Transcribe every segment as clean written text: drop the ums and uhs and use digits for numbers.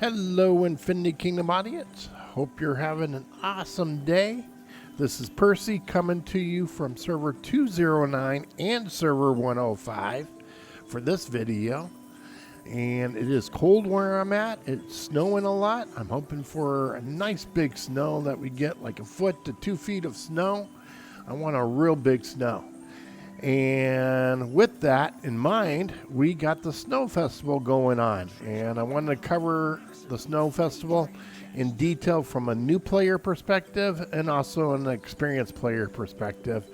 Hello, Infinity Kingdom audience. Hope you're having an awesome day. This is Percy coming to you from server 209 and server 105 for this video. And it is cold where I'm at. It's snowing a lot. I'm hoping for a nice big snow that we get like a foot to 2 feet of snow. I want a real big snow. And with that in mind, we got the Snow Festival going on. And I wanted to cover the Snow Festival in detail from a new player perspective and also an experienced player perspective.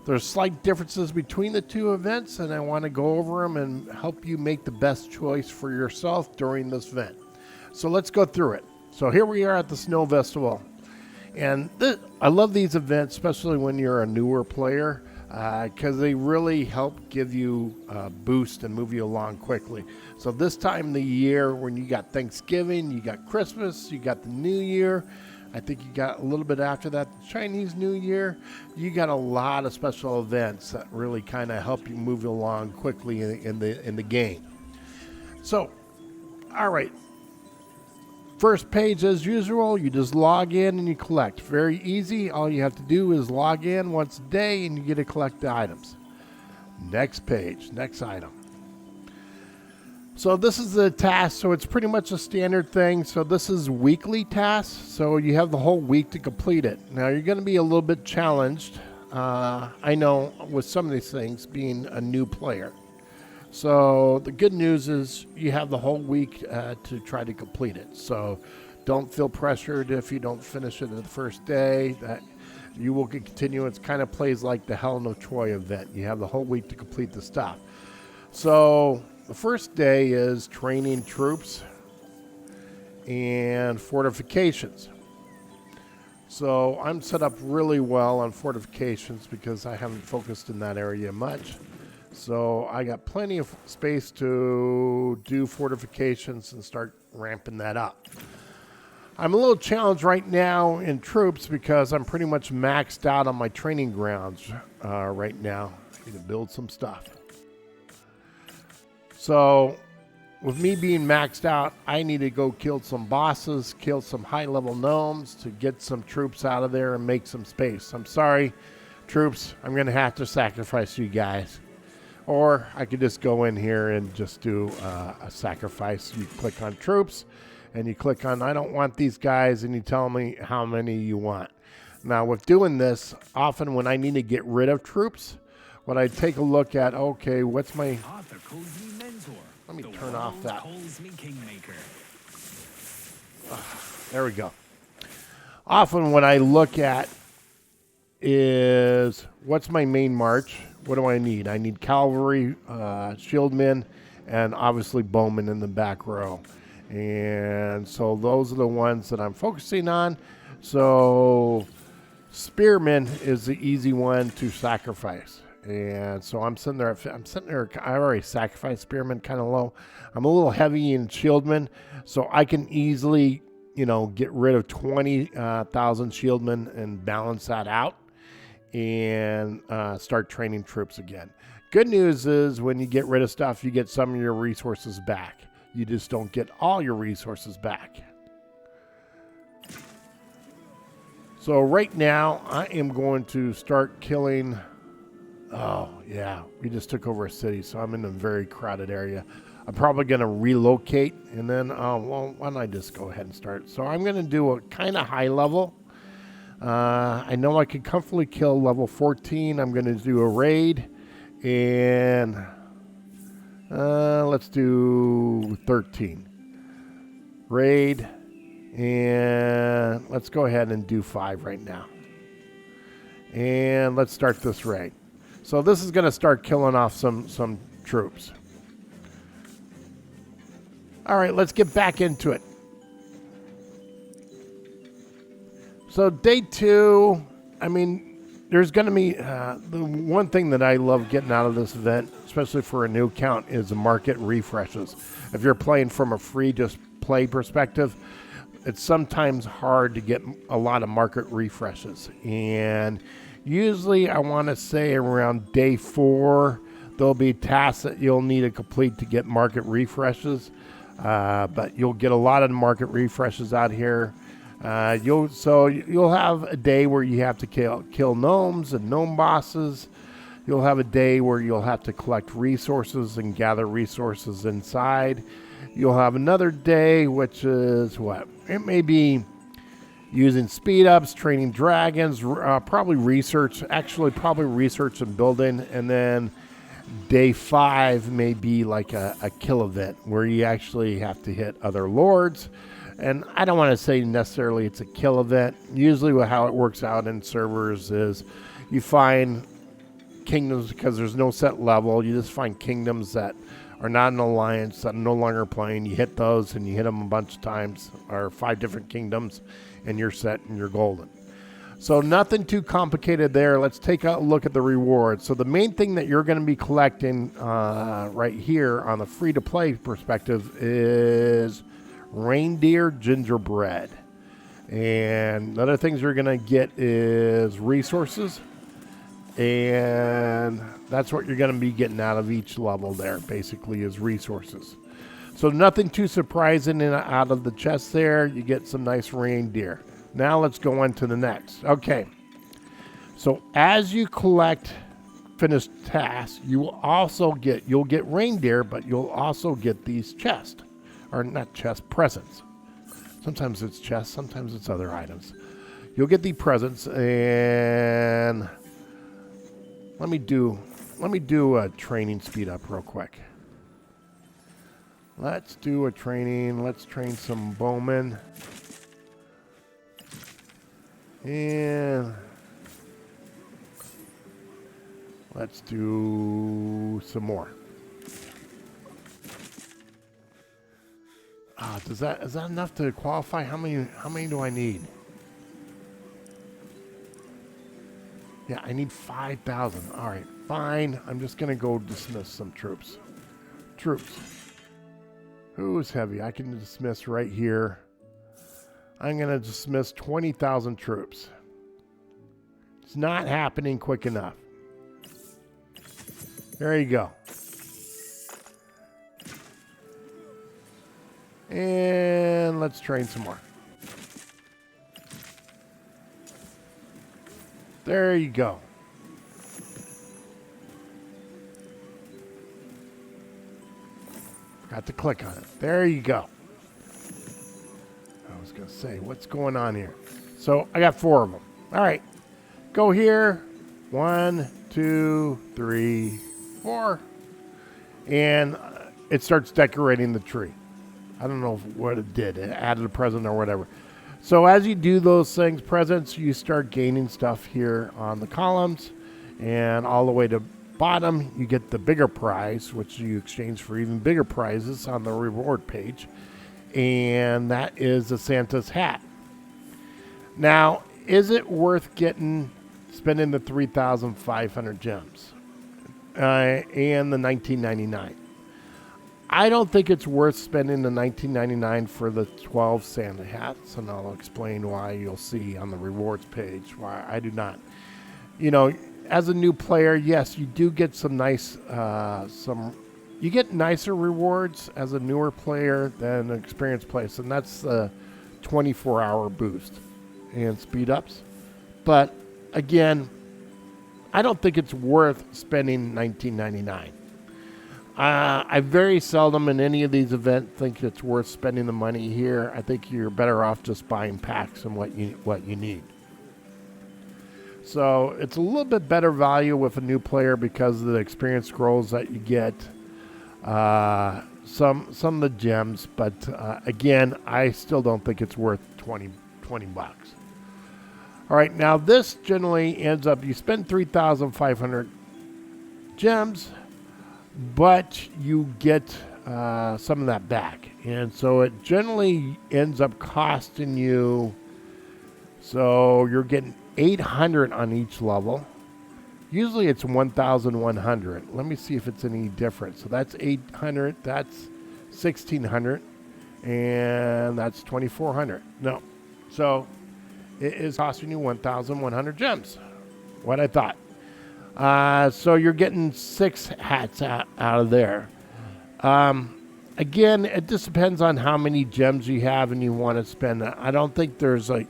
There's slight differences between the two events, and I want to go over them and help you make the best choice for yourself during this event. So let's go through it. So here we are at the Snow Festival. And I love these events, especially when you're a newer player, because they really help give you a boost and move you along quickly. So this time of the year, when you got Thanksgiving, you got Christmas, you got the New Year, I think you got a little bit after that, the Chinese New Year, you got a lot of special events that really kind of help you move along quickly in the game. So, all right. First page, as usual, you just log in and you collect. Very easy. All you have to do is log in once a day and you get to collect the items. Next page, next item. So this is the task, so it's pretty much a standard thing. So this is weekly tasks, so you have the whole week to complete it. Now you're going to be a little bit challenged, I know, with some of these things, being a new player. So the good news is you have the whole week to try to complete it. So don't feel pressured if you don't finish it the first day. That you will continue. It kind of plays like the Helen of Troy event. You have the whole week to complete the stuff. So the first day is training troops and fortifications. So I'm set up really well on fortifications because I haven't focused in that area much. So I got plenty of space to do fortifications and start ramping that up. I'm a little challenged right now in troops because I'm pretty much maxed out on my training grounds right now. I need to build some stuff. So with me being maxed out, I need to go kill some bosses, kill some high-level gnomes to get some troops out of there and make some space. I'm sorry, troops. I'm going to have to sacrifice you guys. Or I could just go in here and just do a sacrifice. You click on troops and you click on I don't want these guys and you tell me how many you want. Now with doing this, often when I need to get rid of troops, when I take a look at, okay, what's my... Let me turn off that. There we go. Often what I look at is what's my main march? What do I need? I need cavalry, shieldmen, and obviously bowmen in the back row. And so those are the ones that I'm focusing on. So spearmen is the easy one to sacrifice. And so I'm sitting there. I already sacrificed spearmen kind of low. I'm a little heavy in shieldmen, so I can easily, get rid of 20,000 shieldmen and balance that out. And start training troops again. Good news is when you get rid of stuff, you get some of your resources back. You just don't get all your resources back. So right now, I am going to start killing... Oh, yeah, we just took over a city, so I'm in a very crowded area. I'm probably going to relocate, and then, why don't I just go ahead and start? So I'm going to do a kind of high level. I know I can comfortably kill level 14. I'm going to do a raid, and let's do 13. Raid, and let's go ahead and do 5 right now. And let's start this raid. So this is going to start killing off some troops. All right, let's get back into it. So day 2, there's going to be the one thing that I love getting out of this event, especially for a new account, is the market refreshes. If you're playing from a free just play perspective, it's sometimes hard to get a lot of market refreshes. And usually I want to say around day 4, there'll be tasks that you'll need to complete to get market refreshes. But you'll get a lot of market refreshes out here. You'll have a day where you have to kill gnomes and gnome bosses. You'll have a day where you'll have to collect resources and gather resources inside. You'll have another day, which is what? It may be using speed ups, training dragons, probably research and building. And then day 5 may be like a kill event where you actually have to hit other lords. And I don't want to say necessarily it's a kill event. Usually how it works out in servers is you find kingdoms, because there's no set level. You just find kingdoms that are not an alliance, that are no longer playing. You hit those and you hit them a bunch of times, or 5 different kingdoms, and you're set and you're golden. So nothing too complicated there. Let's take a look at the rewards. So the main thing that you're going to be collecting right here on the free-to-play perspective is reindeer gingerbread. And the other things you're going to get is resources. And that's what you're going to be getting out of each level there, basically, is resources. So nothing too surprising out of the chest there. You get some nice reindeer. Now let's go on to the next. Okay. So as you collect finished tasks, you'll get reindeer, but you'll also get these chests. Or not chests, presents. Sometimes it's chests, sometimes it's other items. You'll get the presents, and let me do a training speed up real quick. Let's do a training. Let's train some bowmen. And let's do some more. Is that enough to qualify? How many do I need? Yeah, I need 5,000. All right, fine. I'm just going to go dismiss some troops. Who's heavy? I can dismiss right here. I'm going to dismiss 20,000 troops. It's not happening quick enough. There you go. And let's train some more. There you go. Got to click on it. There you go. I was going to say, what's going on here? So I got 4 of them. All right. Go here. 1, 2, 3, 4. And it starts decorating the tree. I don't know what it did. It added a present or whatever. So as you do those things, presents, you start gaining stuff here on the columns. And all the way to bottom, you get the bigger prize, which you exchange for even bigger prizes on the reward page. And that is a Santa's hat. Now, is it worth spending the 3,500 gems and the 19.99? I don't think it's worth spending the 19.99 for the 12 Santa hats, and I'll explain why. You'll see on the rewards page why I do not. You know, as a new player, yes, you do get some nice, you get nicer rewards as a newer player than an experienced player, and that's the 24-hour boost and speed ups. But again, I don't think it's worth spending 19.99. I very seldom in any of these events think it's worth spending the money here. I think you're better off just buying packs and what you need. So it's a little bit better value with a new player because of the experience scrolls that you get, some of the gems. But again, I still don't think it's worth 20 bucks. All right, now this generally ends up, you spend 3,500 gems, but you get some of that back. And so it generally ends up costing you, so you're getting 800 on each level. Usually it's 1,100. Let me see if it's any different. So that's 800, that's 1,600, and that's 2,400. No. So it is costing you 1,100 gems. What I thought. So you're getting 6 hats out of there. Again, it just depends on how many gems you have and you want to spend. I don't think there's like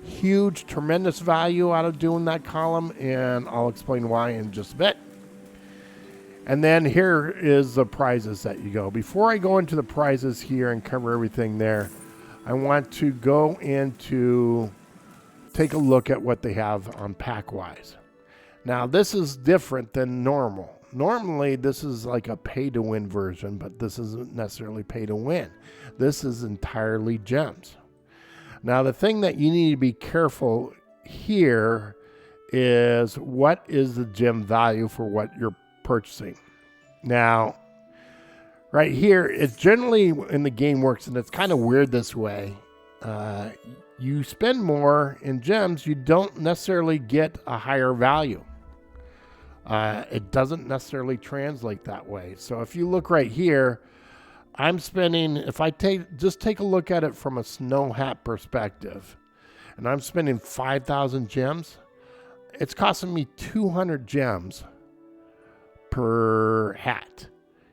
huge, tremendous value out of doing that column, and I'll explain why in just a bit. And then here is the prizes that you go. Before I go into the prizes here and cover everything there, I want to go into take a look at what they have on pack-wise. Now, this is different than normal. Normally, this is like a pay-to-win version, but this isn't necessarily pay-to-win. This is entirely gems. Now, the thing that you need to be careful here is what is the gem value for what you're purchasing. Now, right here, it generally in the game works, and it's kind of weird this way. You spend more in gems, you don't necessarily get a higher value. It doesn't necessarily translate that way. So if you look right here, I'm spending, if I just take a look at it from a snow hat perspective, and I'm spending 5,000 gems, it's costing me 200 gems per hat.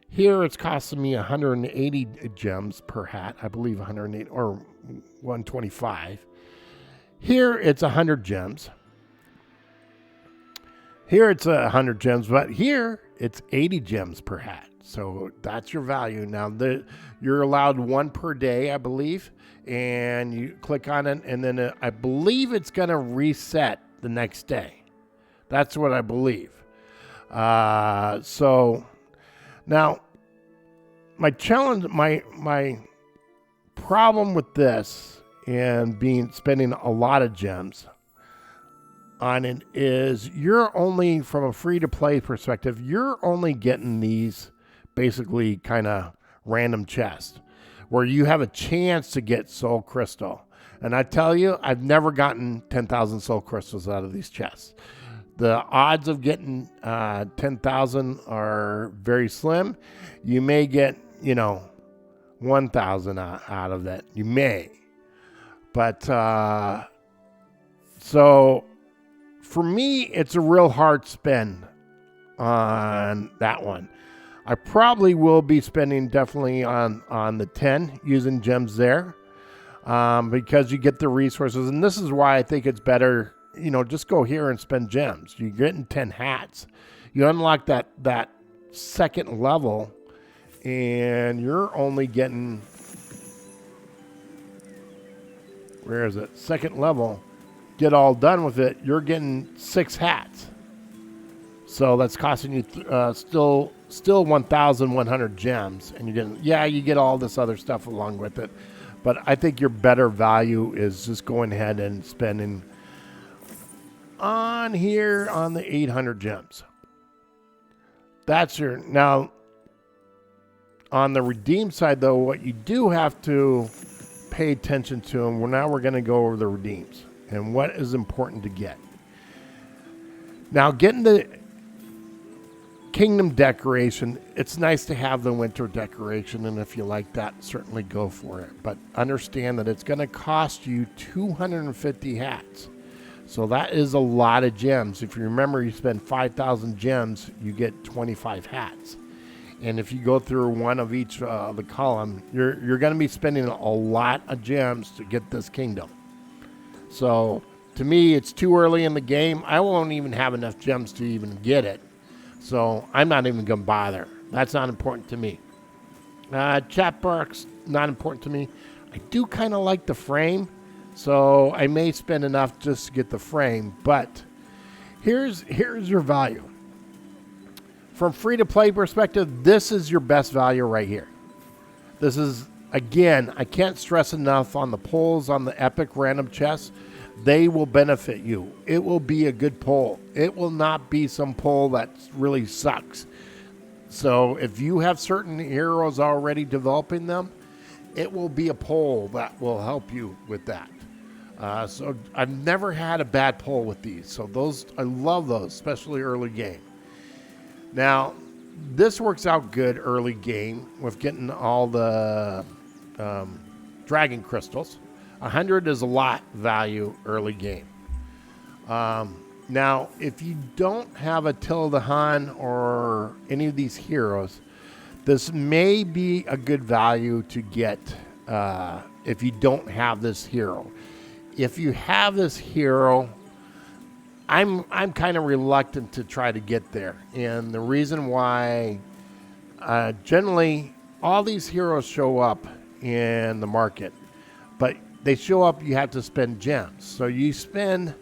Here it's costing me 180 gems per hat. I believe 180 or 125. Here it's 100 gems. Here it's 100 gems, but here it's 80 gems per hat. So that's your value. Now you're allowed one per day, I believe, and you click on it, and then I believe it's going to reset the next day. That's what I believe. So now my challenge, my problem with this and spending a lot of gems on it is you're only, from a free-to-play perspective, you're only getting these basically kind of random chests where you have a chance to get soul crystal. And I tell you, I've never gotten 10,000 soul crystals out of these chests. The odds of getting 10,000 are very slim. You may get, 1,000 out of that. You may. But, so for me, it's a real hard spend on that one. I probably will be spending definitely on the 10 using gems there because you get the resources. And this is why I think it's better, just go here and spend gems. You're getting 10 hats. You unlock that second level and you're only getting, where is it? Second level. Get all done with it, you're getting 6 hats. So that's costing you still 1,100 gems, and you're getting, you get all this other stuff along with it. But I think your better value is just going ahead and spending on here on the 800 gems. That's your, now on the redeem side though, what you do have to pay attention to, and now we're going to go over the redeems and what is important to get. Now, getting the kingdom decoration, it's nice to have the winter decoration, and if you like that, certainly go for it. But understand that it's going to cost you 250 hats. So that is a lot of gems. If you remember, you spend 5,000 gems, you get 25 hats. And if you go through one of each the column, you're going to be spending a lot of gems to get this kingdom. So to me, it's too early in the game. I won't even have enough gems to even get it. So I'm not even going to bother. That's not important to me. Chat box, not important to me. I do kind of like the frame, so I may spend enough just to get the frame. But here's your value. From free-to-play perspective, this is your best value right here. This is, again, I can't stress enough on the pulls on the epic random chests. They will benefit you. It will be a good pull. It will not be some pull that really sucks. So if you have certain heroes already developing them, it will be a pull that will help you with that. So I've never had a bad pull with these. So those, I love those, especially early game. Now, this works out good early game with getting all the dragon crystals. 100 is a lot value early game. Now, if you don't have a Tildahan or any of these heroes, This may be a good value to get if you don't have this hero. If you have this hero, I'm kind of reluctant to try to get there. And the reason why, generally, all these heroes show up in the market. But they show up, you have to spend gems. So you spend,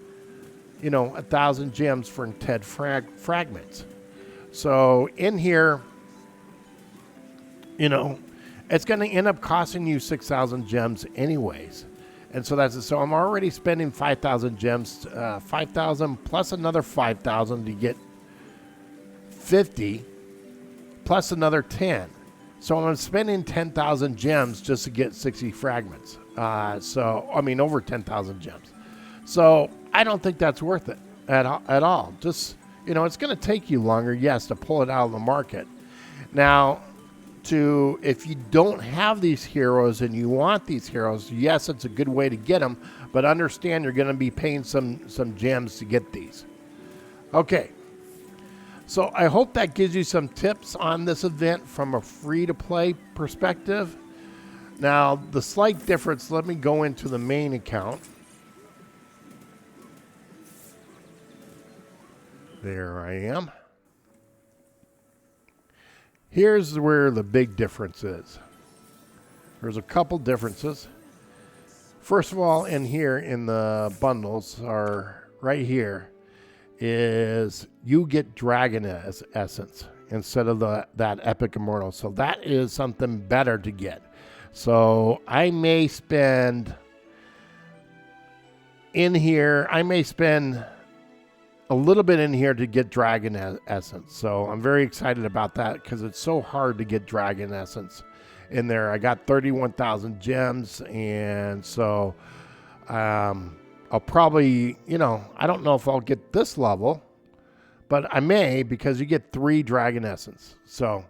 1,000 gems for TED fragments. So in here, it's going to end up costing you 6,000 gems anyways. And so that's it. So I'm already spending 5,000 gems, 5,000 plus another 5,000 to get 50, plus another 10. So I'm spending 10,000 gems just to get 60 fragments. Over 10,000 gems. So I don't think that's worth it at all. Just, it's going to take you longer, yes, to pull it out of the market. Now, if you don't have these heroes and you want these heroes, yes, it's a good way to get them, but understand you're going to be paying some gems to get these. Okay. So I hope that gives you some tips on this event from a free-to-play perspective. Now, the slight difference, let me go into the main account. There I am. Here's where the big difference is. There's a couple differences. First of all, in here in the bundles are right here is you get Dragon Essence instead of that Epic Immortal. So that is something better to get. So I may spend a little bit in here to get Dragon Essence. So I'm very excited about that because it's so hard to get Dragon Essence in there. I got 31,000 gems, and so I'll probably, I don't know if I'll get this level, but I may, because you get 3 Dragon Essence. So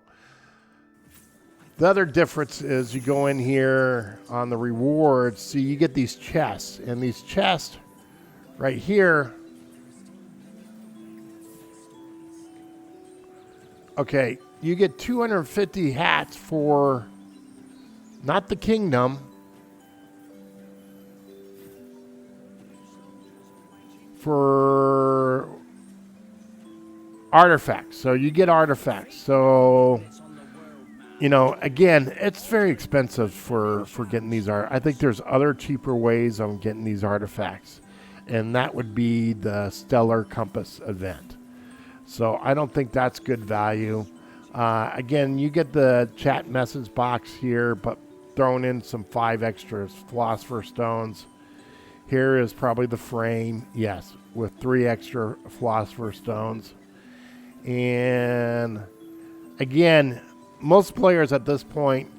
the other difference is you go in here on the rewards. See, you get these chests, and these chests right here. Okay, you get 250 hats for not the kingdom, for artifacts. So you get artifacts. So, again, it's very expensive for getting these I think there's other cheaper ways of getting these artifacts, and that would be the Stellar Compass event. So I don't think that's good value. Again, you get the chat message box here, but thrown in some 5 extras, Philosopher's Stones. Here is probably the frame, yes, with 3 extra Philosopher's Stones. And again, most players at this point,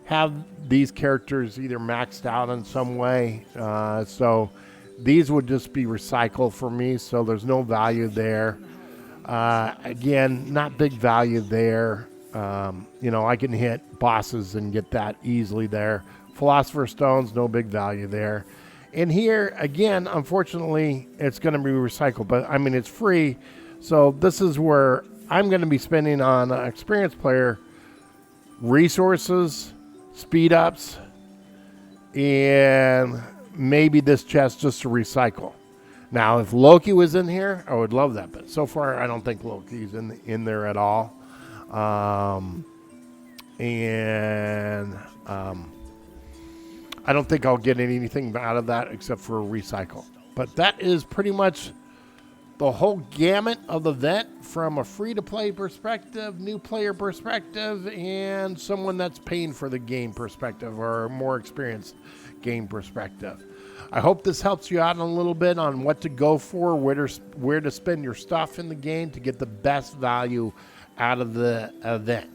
have these characters either maxed out in some way. So these would just be recycled for me, so there's no value there. Again, not big value there. I can hit bosses and get that easily there. Philosopher's Stones, no big value there. And here, again, unfortunately, it's going to be recycled. But, it's free. So this is where I'm going to be spending on an experienced player resources, speed ups, and maybe this chest just to recycle. Now, if Loki was in here, I would love that. But so far, I don't think Loki's in there at all. I don't think I'll get anything out of that except for a recycle. But that is pretty much the whole gamut of the event from a free-to-play perspective, new player perspective, and someone that's paying for the game perspective or a more experienced game perspective. I hope this helps you out a little bit on what to go for, where to spend your stuff in the game to get the best value out of the event.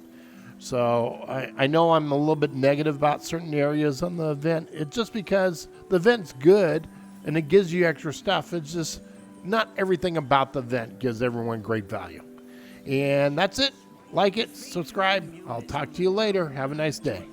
So I know I'm a little bit negative about certain areas on the event. It's just because the event's good and it gives you extra stuff. It's just not everything about the event gives everyone great value. And that's it. Like it, subscribe. I'll talk to you later. Have a nice day.